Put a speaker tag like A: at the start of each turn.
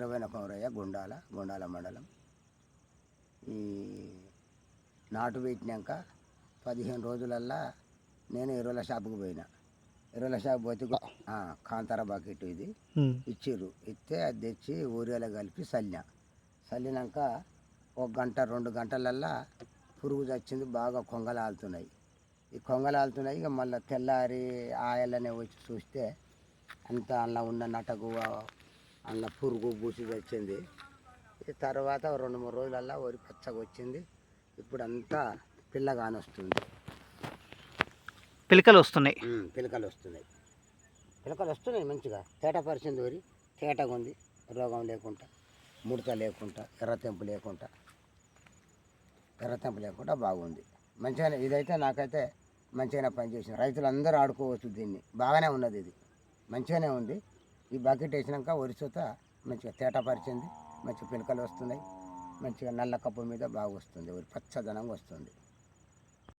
A: రవైన కొమరయ్య గుండాల మండలం. ఈ నాటు పెట్టినాక 15 రోజులల్లా నేను ఎరువుల షాపుకి పోయినా. ఎరువుల షాప్ పోతే కాంతార బకెట్ ఇది ఇచ్చిర్రు. ఇస్తే అది తెచ్చి ఊరియాలో కలిపి చల్లినాక 1 గంట 2 గంటలల్లా పురుగు చచ్చింది. బాగా కొంగలాలుతున్నాయి. ఈ కొంగలాలుతున్నాయి. ఇక మళ్ళీ తెల్లారి ఆయలనే వచ్చి చూస్తే అంతా అందులో ఉన్న నటగు అందులో పురుగు బూసి వచ్చింది. తర్వాత 2-3 రోజులల్లా వరి పచ్చగా వచ్చింది. ఇప్పుడు అంతా పిల్లగాని వస్తుంది.
B: పిలకలు వస్తున్నాయి.
A: పిలకలు వస్తున్నాయి మంచిగా. తేటపరిచింది వరి. తేటగా ఉంది. రోగం లేకుండా, ముడత లేకుండా, ఎర్రతెంపు లేకుండా బాగుంది. మంచిగానే ఇదైతే నాకైతే మంచిగానే పనిచేసింది. రైతులందరూ ఆడుకోవచ్చు దీన్ని. బాగానే ఉన్నది. ఇది మంచిగానే ఉంది. ఈ బకెట్ వేసినాక వరి సూత మంచిగా తేటపరిచింది. మంచిగా పిలకలు వస్తున్నాయి. మంచిగా నల్ల కప్పు మీద బాగా వస్తుంది. వరి పచ్చదనంగా వస్తుంది.